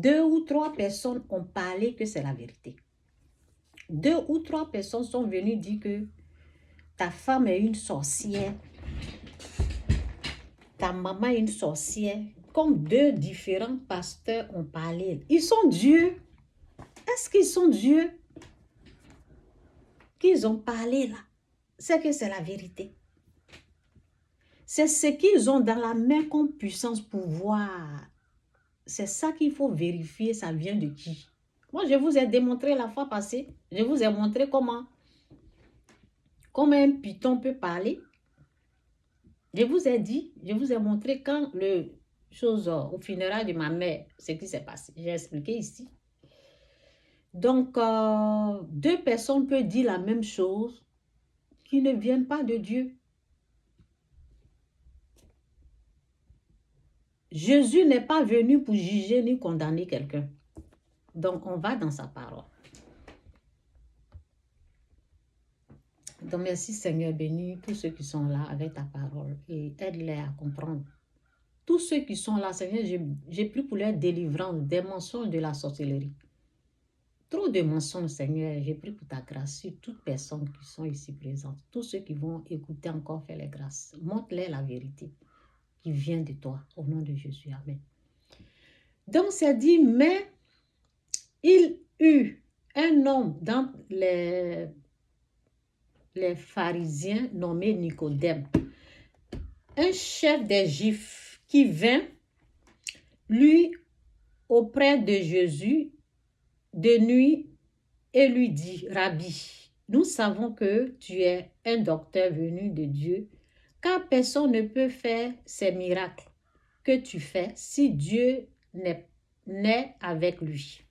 2 ou 3 personnes ont parlé que c'est la vérité. 2 ou 3 personnes sont venues dire que ta femme est une sorcière, ta maman est une sorcière. Comme 2 différents pasteurs ont parlé. Ils sont Dieu. Est-ce qu'ils sont Dieu? Qu'ils ont parlé là, c'est que c'est la vérité. C'est ce qu'ils ont dans la main comme puissance, pouvoir. C'est ça qu'il faut vérifier, ça vient de qui? Moi, je vous ai démontré la fois passée, je vous ai montré comment un python peut parler. Je vous ai dit, je vous ai montré quand au funérail de ma mère, ce qui s'est passé. J'ai expliqué ici. Donc, 2 personnes peuvent dire la même chose qui ne viennent pas de Dieu. Jésus n'est pas venu pour juger ni condamner quelqu'un. Donc, on va dans sa parole. Donc, merci Seigneur, bénis tous ceux qui sont là avec ta parole et aide-les à comprendre. Tous ceux qui sont là, Seigneur, j'ai pris pour leur délivrance des mensonges de la sorcellerie. Trop de mensonges, Seigneur, j'ai pris pour ta grâce sur toutes personnes qui sont ici présentes. Tous ceux qui vont écouter encore, faire les grâces. Montre-les la vérité qui vient de toi, au nom de Jésus. Amen. Donc, c'est dit, mais il eut un homme dans les pharisiens nommé Nicodème, un chef des Juifs qui vint, lui, auprès de Jésus de nuit et lui dit, Rabbi, nous savons que tu es un docteur venu de Dieu, car personne ne peut faire ces miracles que tu fais si Dieu n'est avec lui.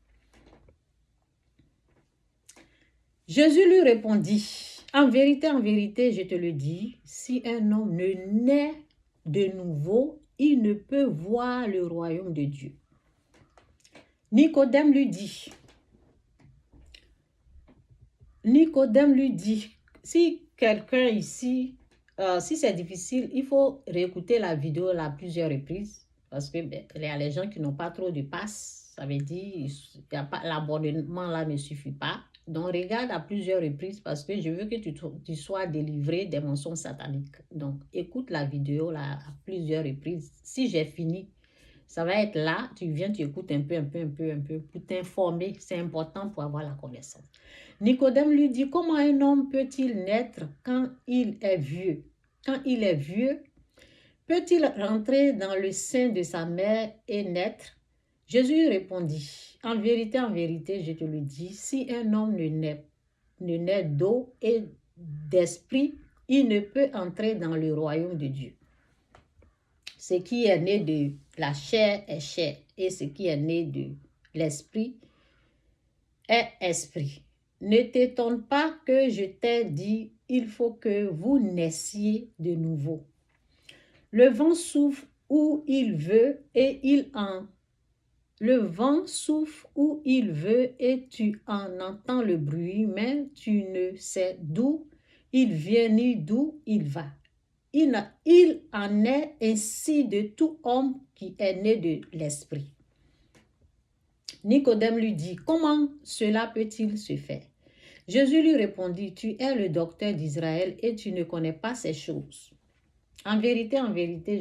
Jésus lui répondit, en vérité, je te le dis, si un homme ne naît de nouveau, il ne peut voir le royaume de Dieu. Nicodème lui dit, si quelqu'un ici, si c'est difficile, il faut réécouter la vidéo à plusieurs reprises, parce que il y a les gens qui n'ont pas trop de passe, ça veut dire l'abonnement là ne suffit pas. Donc, regarde à plusieurs reprises parce que je veux que tu sois délivré des mensonges sataniques. Donc, écoute la vidéo là à plusieurs reprises. Si j'ai fini, ça va être là. Tu viens, tu écoutes un peu pour t'informer. C'est important pour avoir la connaissance. Nicodème lui dit, comment un homme peut-il naître quand il est vieux? Quand il est vieux, peut-il rentrer dans le sein de sa mère et naître? Jésus répondit, en vérité, je te le dis, si un homme ne naît d'eau et d'esprit, il ne peut entrer dans le royaume de Dieu. Ce qui est né de la chair est chair, et ce qui est né de l'esprit est esprit. Ne t'étonne pas que je t'ai dit, il faut que vous naissiez de nouveau. Le vent souffle où il veut et Le vent souffle où il veut et tu en entends le bruit, mais tu ne sais d'où il vient ni d'où il va. Il en est ainsi de tout homme qui est né de l'esprit. Nicodème lui dit, comment cela peut-il se faire? Jésus lui répondit, tu es le docteur d'Israël et tu ne connais pas ces choses. En vérité,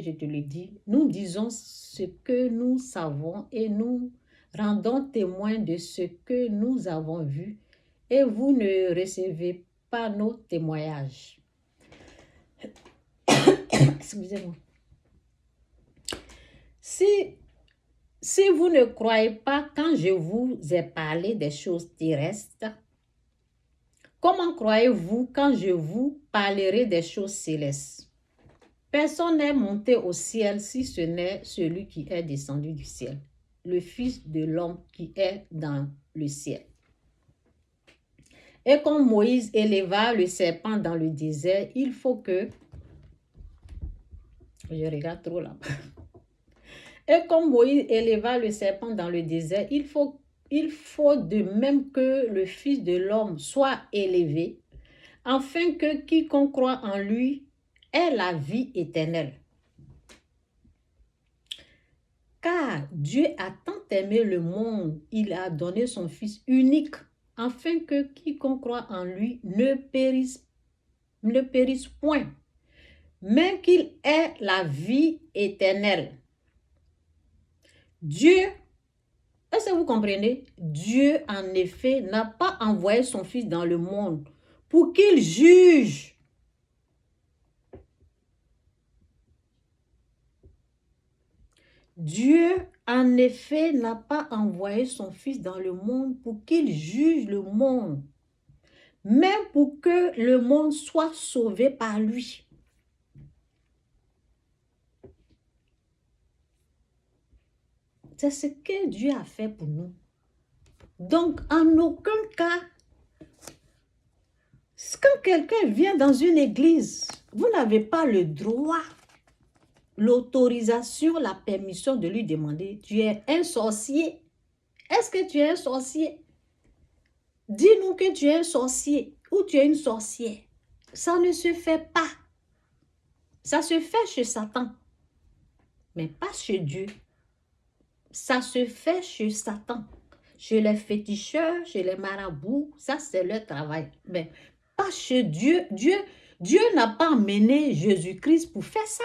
je te le dis, nous disons ce que nous savons et nous rendons témoin de ce que nous avons vu et vous ne recevez pas nos témoignages. Excusez-moi. Si vous ne croyez pas quand je vous ai parlé des choses terrestres, comment croyez-vous quand je vous parlerai des choses célestes? Personne n'est monté au ciel si ce n'est celui qui est descendu du ciel, le Fils de l'homme qui est dans le ciel. Et comme Moïse éleva le serpent dans le désert, il faut que... Je regarde trop là. Et comme Moïse éleva le serpent dans le désert, il faut de même que le Fils de l'homme soit élevé, afin que quiconque croit en lui ait la vie éternelle. Car Dieu a tant aimé le monde, il a donné son Fils unique, afin que quiconque croit en lui ne périsse point, mais qu'il ait la vie éternelle. Dieu, est-ce que vous comprenez? Dieu, en effet, n'a pas envoyé son Fils dans le monde pour qu'il juge. Dieu, en effet, n'a pas envoyé son Fils dans le monde pour qu'il juge le monde, mais pour que le monde soit sauvé par lui. C'est ce que Dieu a fait pour nous. Donc, en aucun cas, quand quelqu'un vient dans une église, vous n'avez pas le droit, l'autorisation, la permission de lui demander, tu es un sorcier. Est-ce que tu es un sorcier? Dis-nous que tu es un sorcier ou tu es une sorcière. Ça ne se fait pas. Ça se fait chez Satan, mais pas chez Dieu. Ça se fait chez Satan, chez les féticheurs, chez les marabouts. Ça, c'est leur travail. Mais pas chez Dieu. Dieu n'a pas amené Jésus-Christ pour faire ça.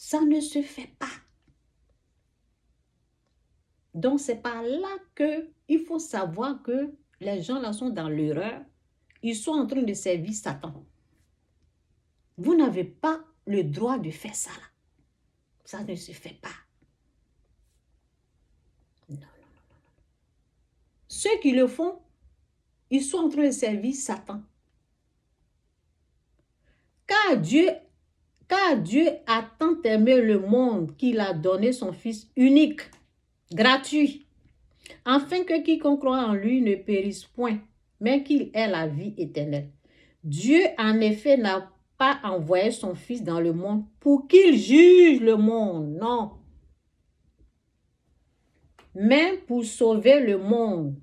Ça ne se fait pas. Donc, c'est par là qu'il faut savoir que les gens là sont dans l'erreur. Ils sont en train de servir Satan. Vous n'avez pas le droit de faire ça là. Ça ne se fait pas. Non, non, non. Ceux qui le font, ils sont en train de servir Satan. Car Dieu a tant aimé le monde qu'il a donné son Fils unique, gratuit, afin que quiconque croit en lui ne périsse point, mais qu'il ait la vie éternelle. Dieu, en effet, n'a pas envoyé son Fils dans le monde pour qu'il juge le monde, non. Mais pour sauver le monde,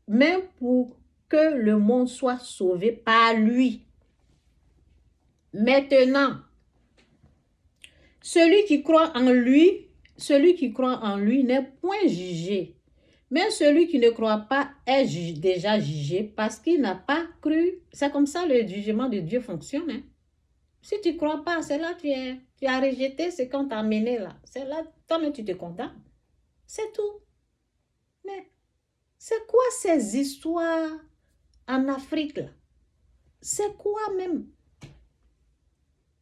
même pour que le monde soit sauvé par lui. Maintenant, celui qui croit en lui n'est point jugé. Mais celui qui ne croit pas est déjà jugé parce qu'il n'a pas cru. C'est comme ça le jugement de Dieu fonctionne. Hein? Si tu ne crois pas, c'est là que tu as rejeté ce qu'on t'a amené là. C'est là, toi-même tu te condamnes. C'est tout. Mais c'est quoi ces histoires en Afrique là? C'est quoi même?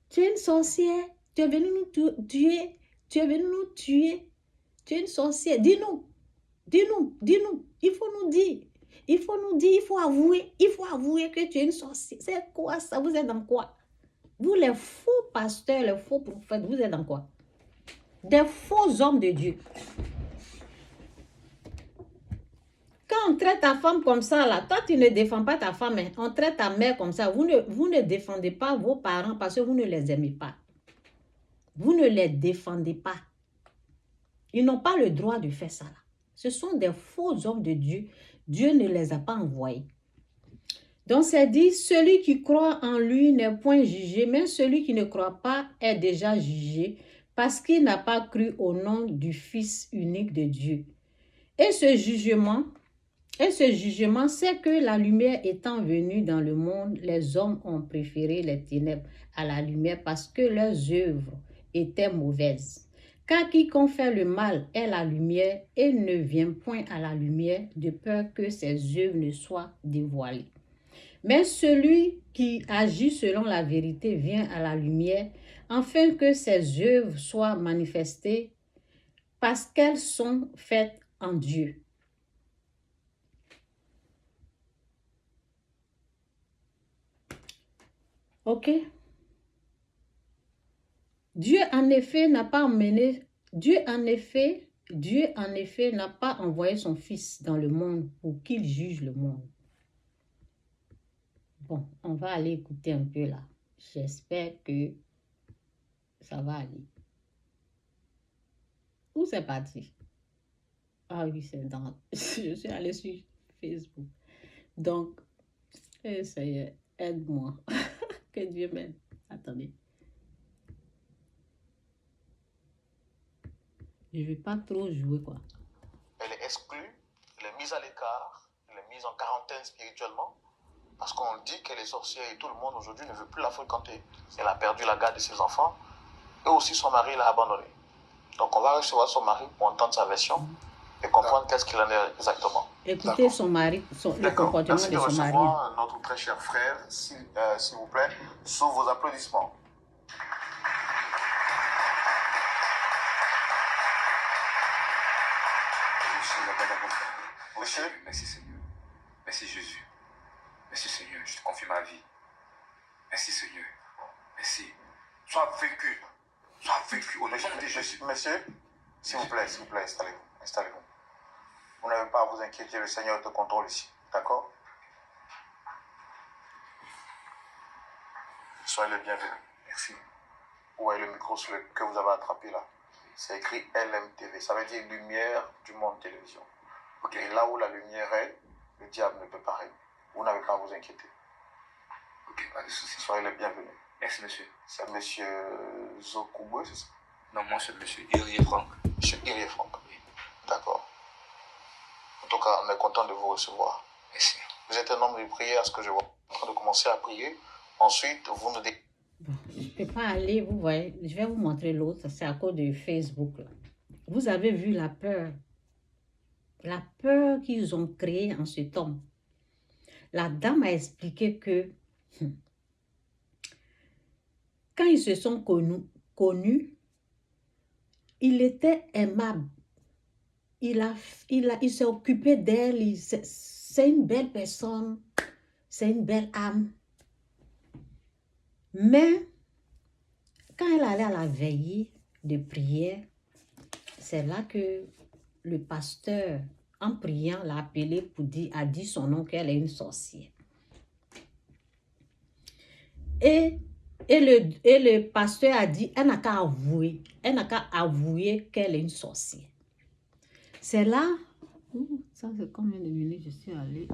Tu es une sorcière, tu es venu nous tuer, tu es venu nous tuer, tu es une sorcière. Dis-nous, il faut nous dire, il faut avouer que tu es une sorcière. C'est quoi ça? Vous êtes dans quoi? Vous les faux pasteurs, les faux prophètes, vous êtes dans quoi? Des faux hommes de Dieu. Quand on traite ta femme comme ça, là, toi tu ne défends pas ta femme, hein. On traite ta mère comme ça, vous ne défendez pas vos parents parce que vous ne les aimez pas. Vous ne les défendez pas. Ils n'ont pas le droit de faire ça. Là. Ce sont des faux hommes de Dieu. Dieu ne les a pas envoyés. Donc, c'est dit, celui qui croit en lui n'est point jugé, mais celui qui ne croit pas est déjà jugé parce qu'il n'a pas cru au nom du Fils unique de Dieu. Et ce jugement, c'est que la lumière étant venue dans le monde, les hommes ont préféré les ténèbres à la lumière parce que leurs œuvres étaient mauvaises. Car quiconque fait le mal est la lumière et ne vient point à la lumière de peur que ses œuvres ne soient dévoilées. Mais celui qui agit selon la vérité vient à la lumière afin que ses œuvres soient manifestées parce qu'elles sont faites en Dieu. Ok? Dieu en effet n'a pas envoyé son Fils dans le monde pour qu'il juge le monde. Bon, on va aller écouter un peu là. J'espère que ça va aller. Où c'est parti? Ah oui, c'est dans... Je suis allée sur Facebook. Donc, ça y est, aide-moi. Que Dieu m'aide. Attendez. Je ne vais pas trop jouer, quoi. Elle est exclue, elle est mise à l'écart, elle est mise en quarantaine spirituellement. Parce qu'on dit qu'elle est sorcière et tout le monde aujourd'hui ne veut plus la fréquenter. Elle a perdu la garde de ses enfants et aussi son mari l'a abandonnée. Donc on va recevoir son mari pour entendre sa version et comprendre qu'est-ce qu'il en est exactement. Écoutez son mari, le comportement Merci de son mari. recevoir notre très cher frère, s'il vous plaît, sous vos applaudissements. Monsieur, merci Seigneur. Merci Jésus. Merci Seigneur, je te confie ma vie. Merci Seigneur. Merci. Sois vaincu. Sois vaincu au nom de Jésus. Monsieur, s'il vous plaît, installez-vous. Installez-vous. Vous n'avez pas à vous inquiéter, le Seigneur te contrôle ici. D'accord? Soyez les bienvenus. Merci. Vous voyez le micro que vous avez attrapé là? C'est écrit LMTV. Ça veut dire Lumière du Monde Télévision. Okay. Et là où la lumière est, le diable ne peut pas régner. Vous n'avez pas à vous inquiéter. Ok, pas de soucis. Soyez les bienvenus. Merci, monsieur. C'est monsieur Zokubwe, c'est ça? Non, moi, c'est monsieur Irié Franck. Monsieur Irié Franck. Oui. D'accord. En tout cas, on est content de vous recevoir. Merci. Vous êtes un homme de prière, à ce que je vois. En train de commencer à prier. Ensuite, vous nous dites. Bon, je ne peux pas aller, vous voyez. Je vais vous montrer l'autre. C'est à cause de Facebook. Là. Vous avez vu la peur. La peur qu'ils ont créée en ce temps. La dame a expliqué que quand ils se sont connus, il était aimable. Il s'est occupé d'elle. C'est une belle personne. C'est une belle âme. Mais quand elle allait à la veillée de prière, c'est là que le pasteur, en priant, l'a appelée pour a dit son nom qu'elle est une sorcière. Et le pasteur a dit, elle n'a qu'à avouer qu'elle est une sorcière. C'est là, ça c'est combien de minutes je suis allée?